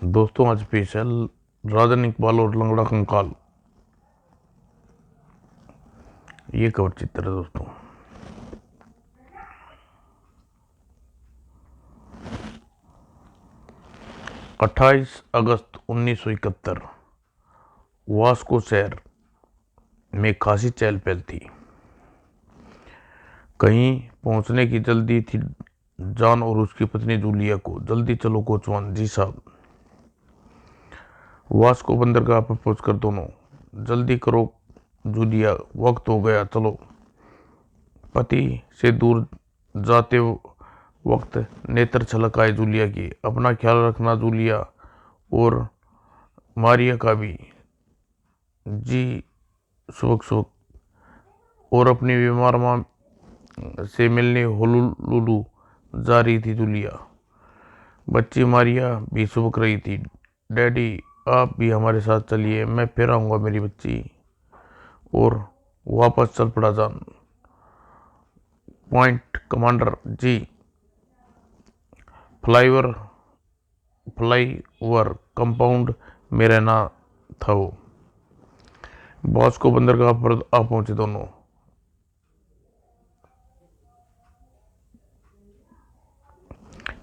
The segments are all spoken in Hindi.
दोस्तों आज स्पेशल राजन इकबाल और लंगड़ा कंकाल, ये कवर चित्र है दोस्तों। अट्ठाईस अगस्त 1971 वास्को शहर में खासी चहल पहल थी। कहीं पहुंचने की जल्दी थी जॉन और उसकी पत्नी जूलिया को। जल्दी चलो कोचवान जी साहब, वास्को बंदरगाह पर पहुंचकर दोनों। जल्दी करो जूलिया, वक्त हो गया, चलो। पति से दूर जाते वक्त नेत्र छलक आए जूलिया की। अपना ख्याल रखना जूलिया, और मारिया का भी। जी सुबह सुबह। और अपनी बीमार माँ से मिलने होलुलुलु जा रही थी जूलिया। बच्ची मारिया भी सुबक रही थी। डैडी आप भी हमारे साथ चलिए, मैं फिर आऊँगा मेरी बच्ची। और वापस चल पड़ा जॉन। पॉइंट कमांडर जी। फ्लाईओवर कंपाउंड में रहना था वो। बॉस को बंदरगाह पर आ पहुंचे दोनों।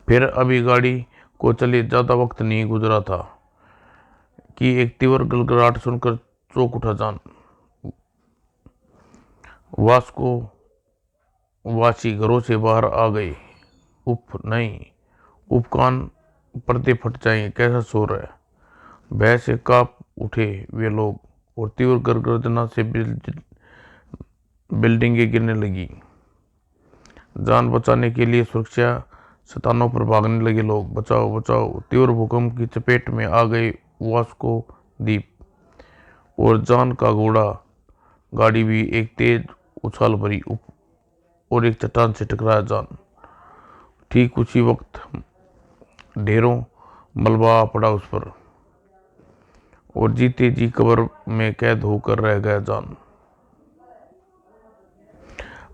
फिर अभी गाड़ी को चले ज्यादा वक्त नहीं गुजरा था कि एक तीव्र गड़गड़ाहट सुनकर चौंक उठा जॉन। वास्को वासी घरों से बाहर आ गए। उफ नहीं, उपकान पर्दे फट जाएंगे, कैसा शोर है। भय से कांप उठे वे लोग, और तीव्र गर्जना से बिल्डिंगें गिरने लगी। जान बचाने के लिए सुरक्षा स्थानों पर भागने लगे लोग। बचाओ बचाओ। तीव्र भूकंप की चपेट में आ गए वास्को द्वीप, और जान का घोड़ा गाड़ी भी एक तेज उछाल भरी और एक चट्टान से टकराया जान। ठीक उसी वक्त ढेरों मलबा पड़ा उस पर, और जीते जी कब्र में कैद होकर रह गया जान।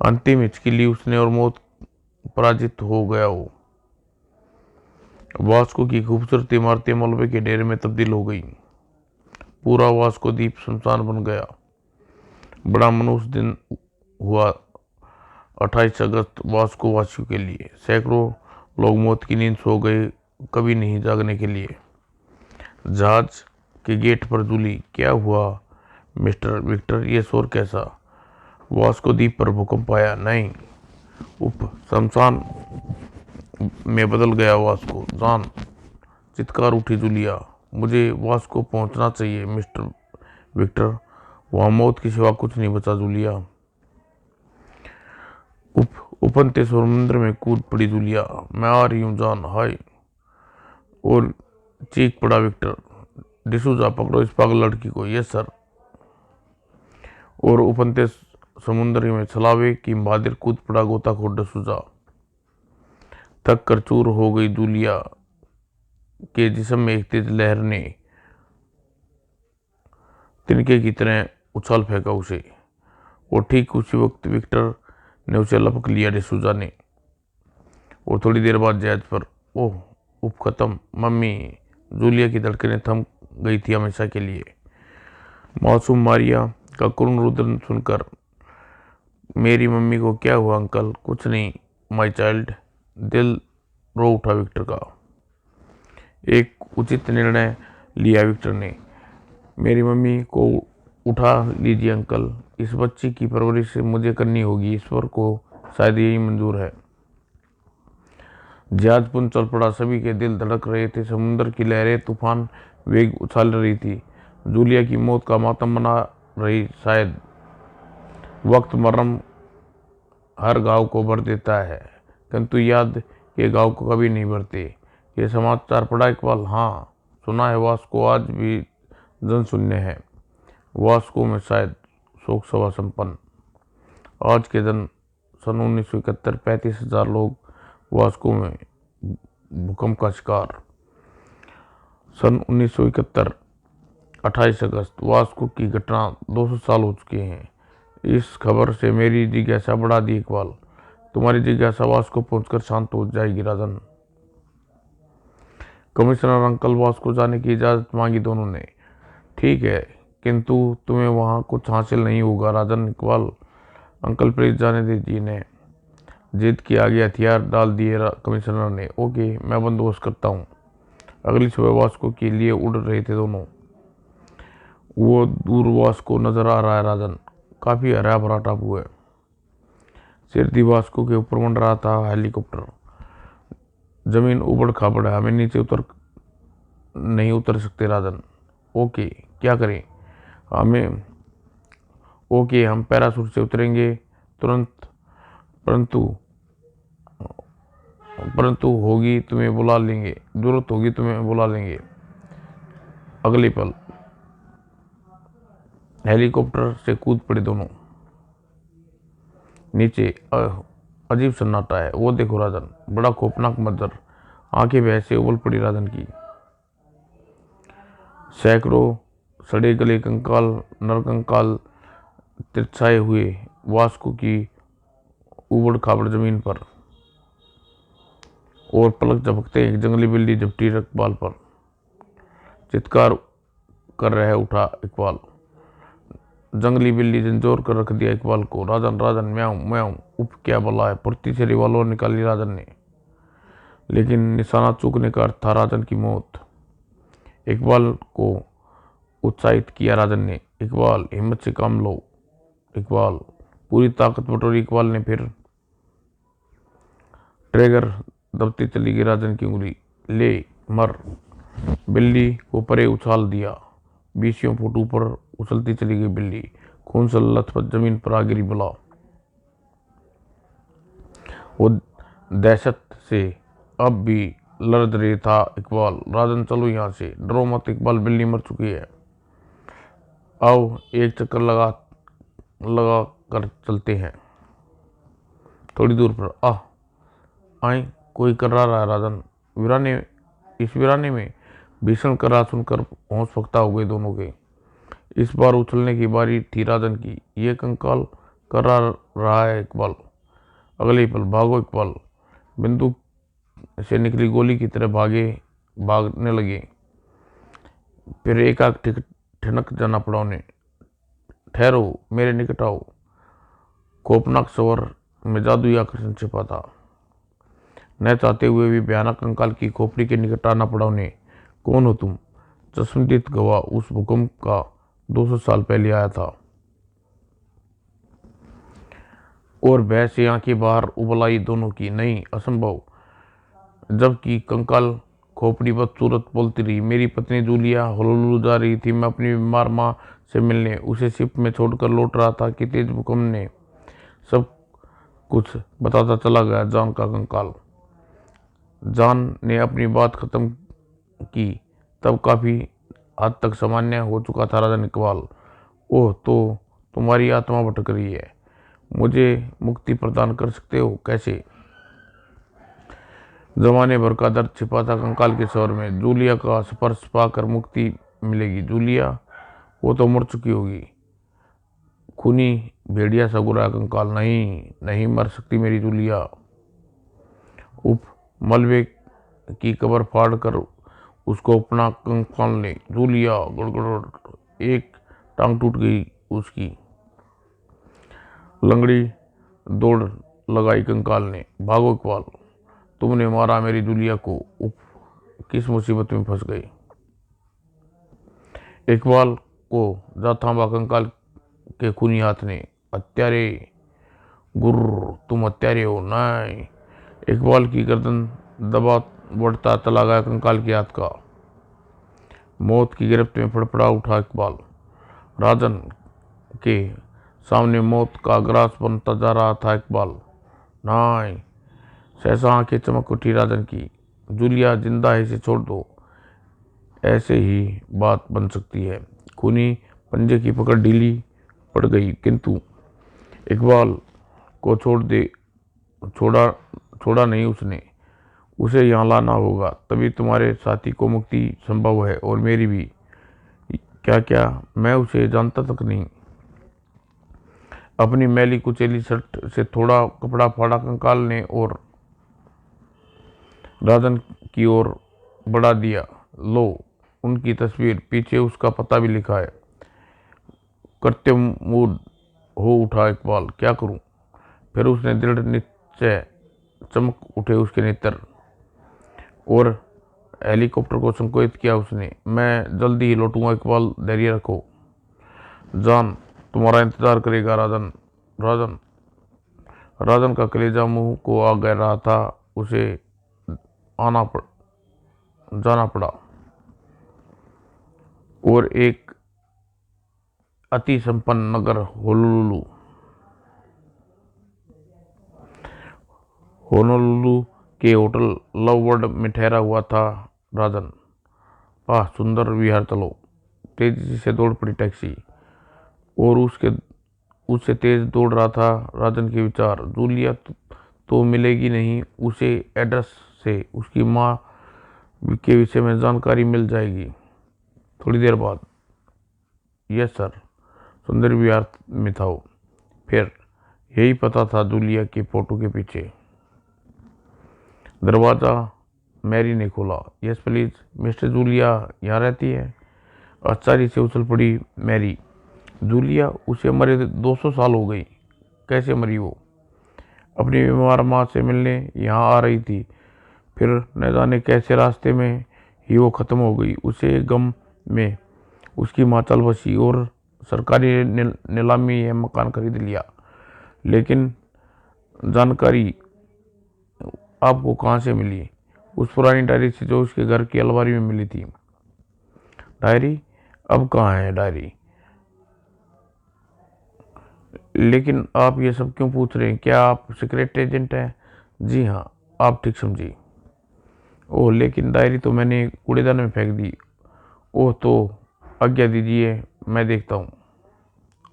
अंतिम हिचकी ली उसने, और मौत पराजित हो गया वो। वास्को की खूबसूरत इमारतें मलबे के ढेर में तब्दील हो गई। पूरा वास्को द्वीप सुनसान बन गया। बड़ा मनुष्य दिन हुआ 28 अगस्त वास्को वासियों के लिए। सैकड़ों लोग मौत की नींद सो गए, कभी नहीं जागने के लिए। जहाज के गेट पर जूली, क्या हुआ मिस्टर विक्टर, ये शोर कैसा? वास्को द्वीप पर भूकंप आया? नहीं, उप शमशान में बदल गया वास्को। जान, चित्कार उठी जूलिया। मुझे वास्को पहुंचना चाहिए मिस्टर विक्टर, वहां मौत के सिवा कुछ नहीं बचा जूलिया। उपनते समुद्र में कूद पड़ी जूलिया। मैं आ रही हूँ जान, हाय। और चीख पड़ा विक्टर, डिसूजा पकड़ो इस पागल लड़की को। Yes sir. और उपनते समुद्र में छलावे की बहादुर कूद पड़ा गोताखोर डिसूजा। थक कर चूर हो गई जूलिया के जिस्म में एक तेज लहर ने तिनके की तरह उछाल फेंका उसे। और ठीक उसी वक्त विक्टर ने उसे लपक लिया डिसूजा ने। और थोड़ी देर बाद जहाज पर, ओह उप खत्म। मम्मी, जूलिया की धड़कनें थम गई थी हमेशा के लिए। मासूम मारिया का करुण रुदन सुनकर, मेरी मम्मी को क्या हुआ अंकल? कुछ नहीं माय चाइल्ड। दिल रो उठा विक्टर का। एक उचित निर्णय लिया विक्टर ने। मेरी मम्मी को उठा लीजिए अंकल, इस बच्ची की परवरिश मुझे करनी होगी, ईश्वर को शायद यही मंजूर है। जहाज पुन चल पड़ा। सभी के दिल धड़क रहे थे। समुद्र की लहरें तूफान वेग उछाल रही थी। जूलिया की मौत का मातम मना रही शायद। वक्त मरम हर घाव को भर देता है, किंतु याद के घाव को कभी नहीं भरते। ये समाचार पढ़ा इकबाल? हाँ सुना है। वास्को आज भी जनशून्य है। वास्को में शायद शोक सभा संपन्न। आज के दिन सन 1971 35,000 लोग वास्को में भूकंप का शिकार। सन 1971 28 अगस्त वास्को की घटना 200 साल हो चुके हैं। इस खबर से मेरी जिज्ञासा बढ़ा दी इकबाल। तुम्हारी जिज्ञासा वास्को पहुंचकर शांत हो जाएगी राजन। कमिश्नर अंकल बॉस को जाने की इजाज़त मांगी दोनों ने। ठीक है, किंतु तुम्हें वहाँ कुछ हासिल नहीं होगा राजन इकबाल। अंकल प्लीज जाने दीजिए ने जिद के आगे हथियार डाल दिए कमिश्नर ने। ओके, मैं बंदोबस्त करता हूँ। अगली सुबह वास्को के लिए उड़ रहे थे दोनों। वो दूर वास्को नजर आ रहा है राजन, काफी हरा भरा टापू है। सिरदी वास्को के ऊपर मंड रहा था हेलीकॉप्टर। जमीन उबड़ खाबड़ है, हमें नीचे नहीं उतर सकते राजन। ओके, क्या करें? हमें ओके, हम पैराशूट से उतरेंगे तुरंत, परंतु परंतु होगी तुम्हें बुला लेंगे, जरूरत होगी तुम्हें बुला लेंगे। अगले पल हेलीकॉप्टर से कूद पड़े दोनों। नीचे अजीब सन्नाटा है। वो देखो राजन, बड़ा खौफनाक मंजर। आंखें भय से उबल पड़ी राजन की। सैकड़ों सड़े गले कंकाल, नरकंकाल तिरछाए हुए वास्को की उबड़ खाबड़ जमीन पर, और पलक झपकते एक जंगली बिल्ली झपटी इकबाल पर। चित्कार कर रहे उठा इकबाल। जंगली बिल्ली झंझोर कर रख दिया इकबाल को। राजन राजन म्याऊं म्याऊं। उप, क्या बला है। फुर्ती से रिवॉल्वर निकाली राजन ने, लेकिन निशाना चूकने का अर्थ था राजन की मौत। इकबाल को उत्साहित किया राजन ने। इकबाल, हिम्मत से काम लो इकबाल। पूरी ताकत बटोरी इकबाल ने। फिर ट्रिगर दबती चली गई राजन की उंगली। ले मर। बिल्ली को परे उछाल दिया। 20 फुट ऊपर उछलती चली गई बिल्ली। खून से लथपथ जमीन पर आ गिरी बला। वो दहशत से अब भी लड़ रही था इकबाल। राजन चलो यहाँ से, डरो मत इकबाल, बिल्ली मर चुकी है। आओ एक चक्कर लगा कर चलते हैं थोड़ी दूर पर। आए, कोई कर्रा रहा है राजन। वीराने में भीषण कर्रा सुनकर होश फकता हो गए दोनों के। इस बार उछलने की बारी थी राजन की। ये कंकाल कर्रा रहा है इकबाल। अगले पल भागो इकबाल। बंदूक से निकली गोली की तरह भागने लगे। फिर एकाएक ठिनक जाना पड़ा उन्हें। ठहरो, मेरे निकट आओ। खौफनाक स्वर में जादुई आकर्षण छिपा था। न चाहते हुए भी भयानक कंकाल की खोपड़ी के निकट आना पड़ा उन्हें। कौन हो तुम? चश्मदीद गवाह उस भूकंप का 200 साल पहले आया था। और भय से आंखें बाहर उबल आई दोनों की। नहीं, असंभव। जबकि कंकाल खोपड़ी बदसूरत बोलती रही। मेरी पत्नी जूलिया होनोलुलु जा रही थी। मैं अपनी बीमार माँ से मिलने। उसे शिप में छोड़कर लौट रहा था कि तेज भूकंप ने सब कुछ बताता चला गया। जॉन का कंकाल। जॉन ने अपनी बात खत्म की तब काफी हद तक सामान्य हो चुका था राजन इकबाल। ओह, तो तुम्हारी आत्मा भटक रही है। मुझे मुक्ति प्रदान कर सकते हो? कैसे? जमाने भर का दर्द छिपा था कंकाल के स्वर में। जूलिया का स्पर्श पाकर मुक्ति मिलेगी। जूलिया? वो तो मर चुकी होगी। खूनी भेड़िया सा गुर्राया कंकाल। नहीं, नहीं मर सकती मेरी जूलिया। उप, मलबे की कबर फाड़ कर उसको अपना कंकाल ले। जूलिया, गड़गड़। एक टांग टूट गई उसकी। लंगड़ी दौड़ लगाई कंकाल ने। भागो इकबाल, तुमने मारा मेरी जूलिया को। उफ, किस मुसीबत में फंस गई। इकबाल को जा थामा कंकाल के खूनी हाथ ने। हत्यारे, गुर्र, तुम हत्यारे हो। नहीं। इकबाल की गर्दन दबा बढ़ता चला गया कंकाल के हाथ का। मौत की गिरफ्त में फड़फड़ा उठा इकबाल। राजन के सामने मौत का ग्रास बनता जा रहा था इकबाल। नहीं। सहसा आंखें चमक उठी राजन की। जूलिया जिंदा है, इसे छोड़ दो। ऐसे ही बात बन सकती है। खूनी पंजे की पकड़ ढीली पड़ गई, किंतु इकबाल को छोड़ा नहीं उसने। उसे यहाँ लाना होगा, तभी तुम्हारे साथी को मुक्ति संभव है, और मेरी भी। क्या मैं उसे जानता तक नहीं। अपनी मैली कुचेली शर्ट से थोड़ा कपड़ा फाड़ा कंकाल ने और राजन की ओर बढ़ा दिया। लो उनकी तस्वीर, पीछे उसका पता भी लिखा है। करते मूड हो उठा इकबाल, क्या करूं? फिर उसने दृढ़ निश्चय, चमक उठे उसके नेत्र, और हेलीकॉप्टर को संकेत किया उसने। मैं जल्दी ही लौटूंगा इकबाल, धैर्य रखो। जान तुम्हारा इंतजार करेगा। राजन राजन राजन का कलेजा मुंह को आ गया रहा था। उसे जाना पड़ा, और एक अति संपन्न नगर होनोलुलु के होटल लवबर्ड में ठहरा हुआ था राजन। आह सुंदर विहार, चलो। तेजी से दौड़ पड़ी टैक्सी, और उससे तेज दौड़ रहा था राजन के विचार। जूलिया तो मिलेगी नहीं, उसे एड्रेस से उसकी माँ के विषय में जानकारी मिल जाएगी थोड़ी देर बाद। यस सर, सुंदर विहार में था वो। फिर यही पता था जूलिया की फोटो के पीछे। दरवाज़ा मैरी ने खोला। यस प्लीज, मिस्टर जूलिया यहाँ रहती है? आश्चर्य से उछल पड़ी मैरी। जूलिया, उसे मरे 200 साल हो गई। कैसे मरी वो? अपनी बीमार माँ से मिलने यहाँ आ रही थी, फिर न जाने कैसे रास्ते में ही वो खत्म हो गई। उसे गम में उसकी माँ चल बसी और सरकारी नीलामी में मकान खरीद लिया। लेकिन जानकारी आपको कहाँ से मिली? उस पुरानी डायरी से जो उसके घर की अलमारी में मिली थी। डायरी? अब कहाँ है डायरी? लेकिन आप ये सब क्यों पूछ रहे हैं? क्या आप सीक्रेट एजेंट हैं? जी हाँ, आप ठीक समझी। ओह, लेकिन डायरी तो मैंने कूड़ेदान में फेंक दी। ओह, तो आज्ञा दीजिए, मैं देखता हूँ।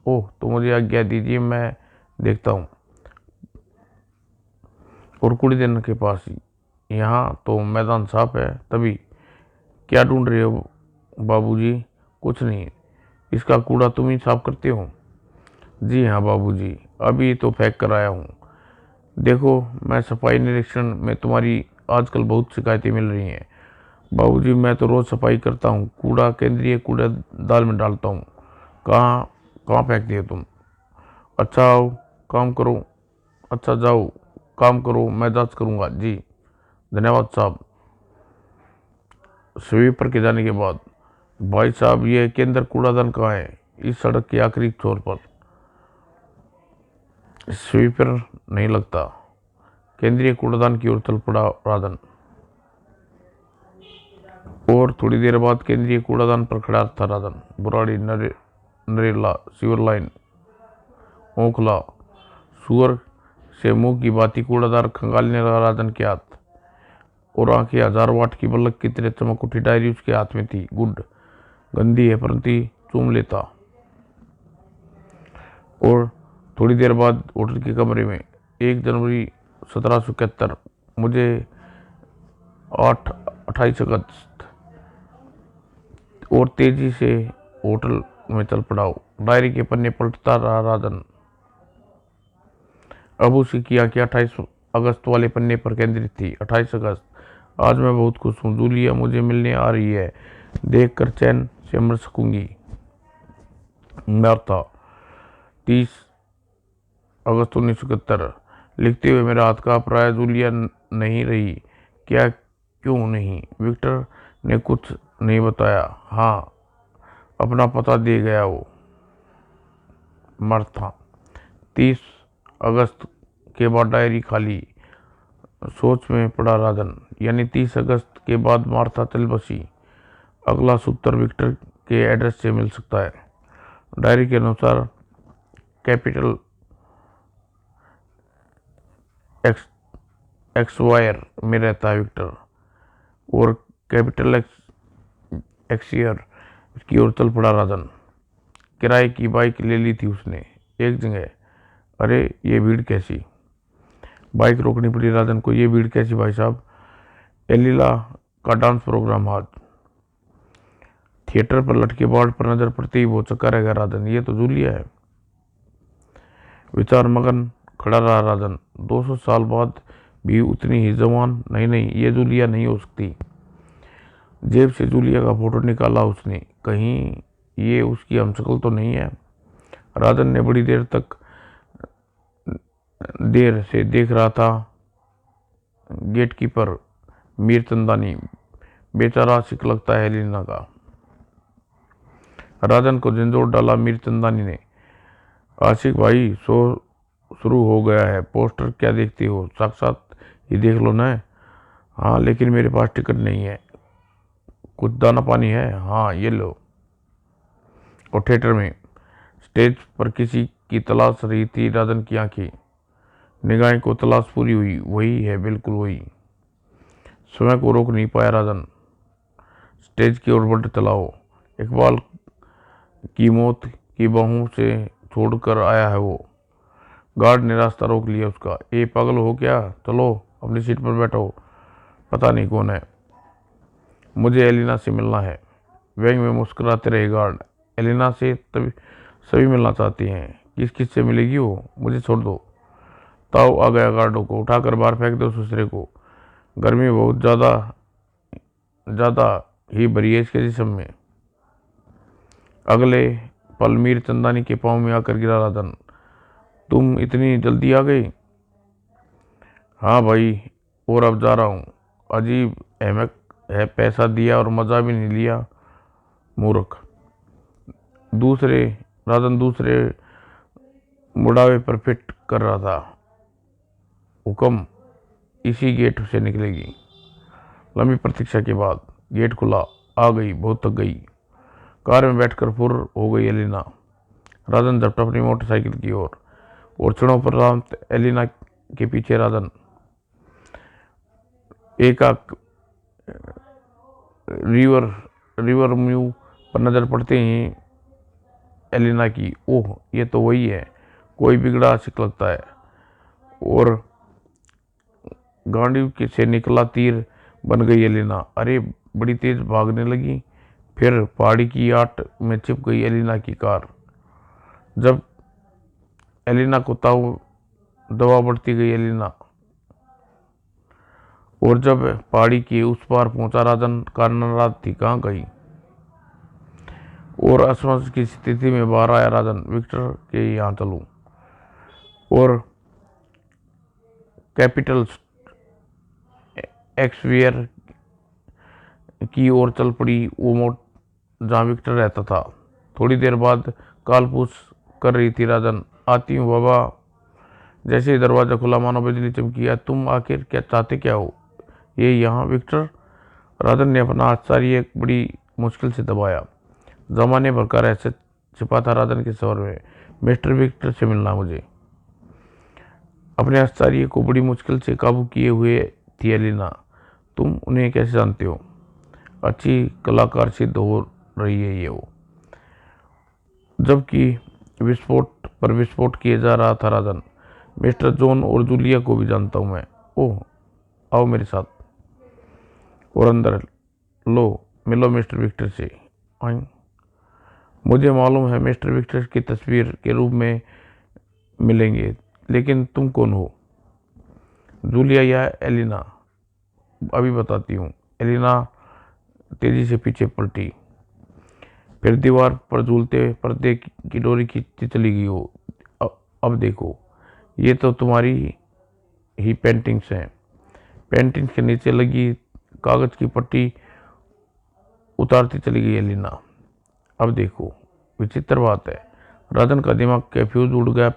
ओह, तो मुझे आज्ञा दीजिए, मैं देखता हूँ। और कूड़ेदान के पास ही, यहाँ तो मैदान साफ है। तभी क्या ढूंढ रहे हो बाबूजी? कुछ नहीं, इसका कूड़ा तुम ही साफ करते हो? जी हाँ बाबूजी, अभी तो फेंक कर आया हूँ। देखो, मैं सफाई निरीक्षण में तुम्हारी आजकल बहुत शिकायतें मिल रही हैं। बाबूजी, मैं तो रोज सफाई करता हूँ, कूड़ा केंद्रीय कूड़ेदान में डालता हूँ। कहाँ कहाँ फेंकते हो तुम? अच्छा आओ, काम करो। अच्छा जाओ, काम करो, मैं जांच करूँगा। जी धन्यवाद साहब। स्वीपर के जाने के बाद, भाई साहब, ये केंद्र कूड़ादान कहाँ है? इस सड़क के आखिरी छोर पर। स्वीपर नहीं लगता। केंद्रीय कूड़ादान की ओर चल पड़ा राजन, और थोड़ी देर बाद केंद्रीय कूड़ादान पर खड़ा था राजन। बुराड़ी, नरेला, सीवर लाइन, ओखला, सुअर से मुंह की बाती कूड़ादार खंगालने लगा राजन के हाथ, और आंखें 1000 वाट की बल्ब की तरह चमक उठी। डायरी उसके हाथ में थी। गुड, गंदी है परंतु चूम लेता। और थोड़ी देर बाद होटल के कमरे में। 1 जनवरी 1771, मुझे 28 अगस्त, और तेजी से होटल में चल पड़ा। डायरी के पन्ने पलटता रहा राजन। अब उसकी आंखें 28 अगस्त वाले पन्ने पर केंद्रित थी। 28 अगस्त, आज मैं बहुत खुश हूँ। जूलिया मुझे मिलने आ रही है, देख कर चैन से मर सकूंगी। मार्था, 30 अगस्त 1971, लिखते हुए मेरा हाथ कांप रहा है। जूलिया नहीं रही क्या? क्यों नहीं? विक्टर ने कुछ नहीं बताया। हाँ, अपना पता दे गया वो। मार्था, 30 अगस्त के बाद डायरी खाली। सोच में पड़ा राजन। यानी 30 अगस्त के बाद मार्था चल बसी। अगला सूत्र विक्टर के एड्रेस से मिल सकता है। डायरी के अनुसार कैपिटल एक्सवायर में रहता है विक्टर, और कैपिटल एक्सियर की ओर चल पड़ा राजन। किराए की बाइक ले ली थी उसने एक जगह। अरे ये भीड़ कैसी? बाइक रोकनी पड़ी राजन को। ये भीड़ कैसी भाई साहब? एलिला का डांस प्रोग्राम आज। थिएटर पर लटके बोर्ड पर नजर पड़ते ही वो चक्का रह गया राजन। ये तो जूलिया है। विचार मगन खड़ा रहा राजन। 200 साल बाद भी उतनी ही जवान। नहीं नहीं, ये जूलिया नहीं हो सकती। जेब से जूलिया का फोटो निकाला उसने। कहीं ये उसकी हमशक्ल तो नहीं है। राजन ने बड़ी देर से देख रहा था। गेटकीपर मीर चंदानी, बेचारा आशिक लगता है एलिना का। राजन को झंझोड़ डाला मीर चंदानी ने। आशिक भाई, शो शुरू हो गया है। पोस्टर क्या देखती हो, साक्षात ही देख लो ना। हाँ, लेकिन मेरे पास टिकट नहीं है। कुछ दाना पानी है? हाँ, ये लो। और थिएटर में स्टेज पर किसी की तलाश रही थी राजन की आंखें। निगाहें को तलाश पूरी हुई। वही है, बिल्कुल वही। समय को रोक नहीं पाया राजन। स्टेज की ओर बढ़ चलाओ। इकबाल की मौत की बाहों से छोड़कर आया है वो। गार्ड ने रास्ता रोक लिया उसका। ए पागल हो क्या? चलो अपनी सीट पर बैठो। पता नहीं कौन है। मुझे एलिना से मिलना है। व्यंग में मुस्कुराते रहे गार्ड। एलिना से तभी सभी मिलना चाहती हैं। किस किस से मिलेगी वो? मुझे छोड़ दो। ताव आ गया गार्डों को। उठाकर बाहर फेंक दो दूसरे को। गर्मी बहुत ज़्यादा ही भरी है इसके जिस्म में। अगले पल मीर चंदानी के पाँव में आकर गिरा राजन। तुम इतनी जल्दी आ गई? हाँ भाई, और अब जा रहा हूँ। अजीब अहमक है, पैसा दिया और मज़ा भी नहीं लिया। मूर्ख। दूसरे राजन दूसरे मुड़ावे पर फिट कर रहा था। हुक्म इसी गेट से निकलेगी। लंबी प्रतीक्षा के बाद गेट खुला। आ गई, बहुत थक गई। कार में बैठकर फुर हो गई एलिना। राजन झपटा अपनी मोटरसाइकिल की ओर और क्षणों पर रात एलिना के पीछे राजन। एक रिवर म्यू पर नजर पड़ते ही एलिना की, ओह ये तो वही है। कोई बिगड़ा आशिक लगता है। और गांडी से निकला तीर बन गई एलिना। अरे, बड़ी तेज भागने लगी। फिर पहाड़ी की आट में छिप गई एलिना की कार। जब एलिना को ताऊ दबा बढ़ती गई एलिना, और जब पहाड़ी के उस पार पहुंचा राजन, कार नाराज थी कहाँ गई। और असमंजस की स्थिति में बाहर आया राजन। विक्टर के यहाँ चलूं और कैपिटल एक्सवियर की ओर चल पड़ी। वो मोड़ जहाँ विक्टर रहता था। थोड़ी देर बाद कालपूस कर रही थी राजन। आती हूँ बाबा। जैसे ही दरवाजा खुला मानो बिजली चमकी। तुम आखिर क्या चाहते क्या हो? ये यहाँ विक्टर? राजन ने अपना आश्चर्य बड़ी मुश्किल से दबाया। जमाने भर का रहस्य छिपा था राजन के स्वर में। मिस्टर विक्टर से मिलना मुझे। अपने आश्चर्य को बड़ी मुश्किल से काबू किए हुए थी एलिना। तुम उन्हें कैसे जानते हो? अच्छी कलाकार सिद्ध हो रही है ये वो। जबकि विस्फोट किए जा रहा था राजन। मिस्टर जॉन और जूलिया को भी जानता हूँ मैं। ओह, आओ मेरे साथ और अंदर लो, मिलो मिस्टर विक्टर से। मुझे मालूम है मिस्टर विक्टर की तस्वीर के रूप में मिलेंगे, लेकिन तुम कौन हो? जूलिया या एलिना? अभी बताती हूँ। एलिना तेजी से पीछे पलटी। फिर दीवार पर झूलते पर्दे की डोरी खींचती चली गई हो। अब देखो, ये तो तुम्हारी ही पेंटिंग्स हैं। पेंटिंग्स के नीचे लगी कागज की पट्टी उतारती चली गई एलिना। अब देखो, विचित्र बात है। राजन का दिमाग के फ्यूज उड़ गया।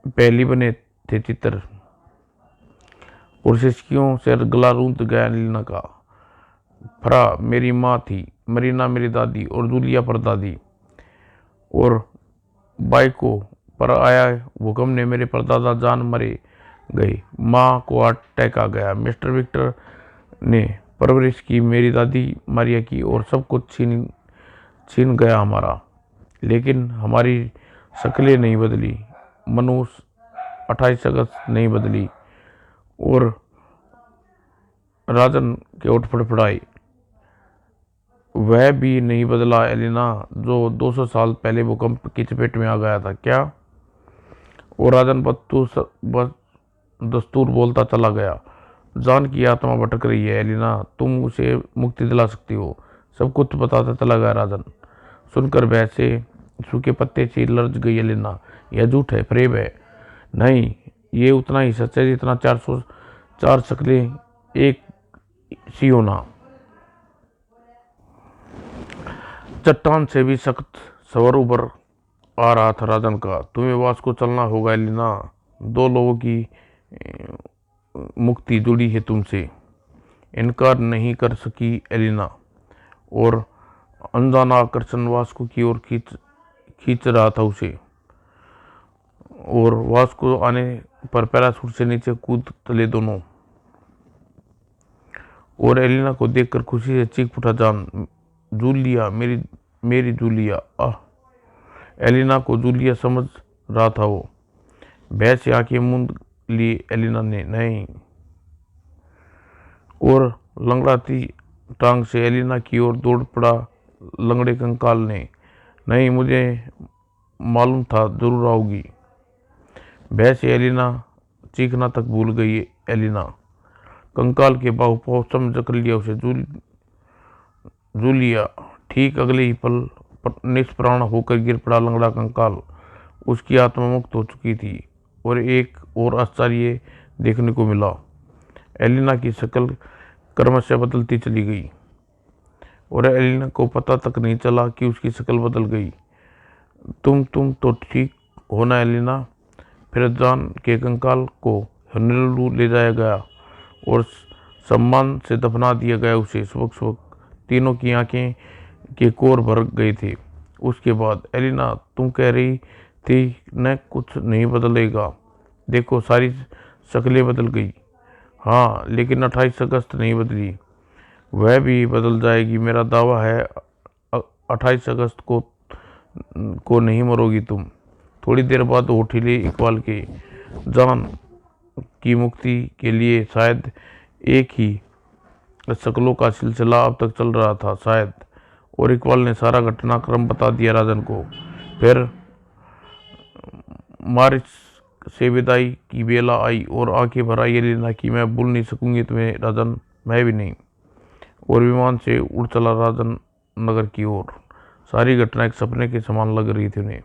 पहली बने थे चित्र और सिसकियों से गला रूंध गया एलिना का। फरा मेरी माँ थी, मरीना मेरी दादी और जूलिया परदादी। और बाइको पर आया भूकंप ने मेरे परदादा जान मरे गए। माँ को हार्ट अटैक आ गया। मिस्टर विक्टर ने परवरिश की मेरी दादी मारिया की और सब कुछ छीन गया हमारा। लेकिन हमारी शक्लें नहीं बदली। मनुष्य 28 अगस्त नहीं बदली। और राजन के ओठ फड़फड़ाए। वह भी नहीं बदला एलिना, जो 200 साल पहले भूकंप की चपेट में आ गया था क्या? और राजन बस दस्तूर बोलता चला गया। जान की आत्मा भटक रही है एलिना, तुम उसे मुक्ति दिला सकती हो। सब कुछ बताता चला गया राजन। सुनकर वैसे सूखे पत्ते सी लर्ज गई एलिना। यह झूठ है, प्रेम है। नहीं, ये उतना ही सच है जितना 404 शक्लें एक सी होना। चट्टान से भी सख्त स्वर उभर आ रहा था राजन का। तुम्हें वास्को चलना होगा एलिना। 2 लोगों की मुक्ति जुड़ी है तुमसे। इनकार नहीं कर सकी एलिना, और अनजाना आकर्षण वास्को की ओर खींच रहा था उसे। और वास्को आने पर पैराशूट से नीचे कूद चले दोनों। और एलिना को देखकर खुशी से चीख उठा जान। जूलिया, मेरी मेरी जूलिया। आह! एलिना को जूलिया समझ रहा था वो। भय से आंखें मूंद ली एलिना ने। नहीं। और लंगड़ाती टांग से एलिना की ओर दौड़ पड़ा लंगड़े कंकाल ने। नहीं, मुझे मालूम था जरूर आओगी। भय से एलिना चीखना तक भूल गई। एलिना कंकाल के बाहु पहुंच जकड़ लिया उसे। जूलिया। ठीक अगले ही पल निष्प्राण होकर गिर पड़ा लंगड़ा कंकाल। उसकी आत्मा मुक्त हो चुकी थी। और एक और आश्चर्य देखने को मिला। एलिना की शक्ल क्रमशः बदलती चली गई, और एलिना को पता तक नहीं चला कि उसकी शक्ल बदल गई। तुम तो ठीक हो ना एलिना? फिर जान के कंकाल को हॉनोलुलु ले जाया गया और सम्मान से दफना दिया गया उसे। सुबह तीनों की आंखें के कोर भर गए थे। उसके बाद एलिना, तुम कह रही थी न कुछ नहीं बदलेगा। देखो, सारी शक्लें बदल गई। हाँ, लेकिन 28 अगस्त नहीं बदली। वह भी बदल जाएगी, मेरा दावा है। 28 अगस्त को नहीं मरोगी तुम। थोड़ी देर बाद होठिले इकबाल के जान की मुक्ति के लिए शायद एक ही शक्लों का सिलसिला अब तक चल रहा था शायद। और इकबाल ने सारा घटनाक्रम बता दिया राजन को। फिर मारिस से विदाई की बेला आई और आंखें भर आई एलिना की। मैं भूल नहीं सकूंगी तुम्हें राजन, मैं भी नहीं। और विमान से उड़ चला राजन नगर की ओर। सारी घटना एक सपने के समान लग रही थी उन्हें।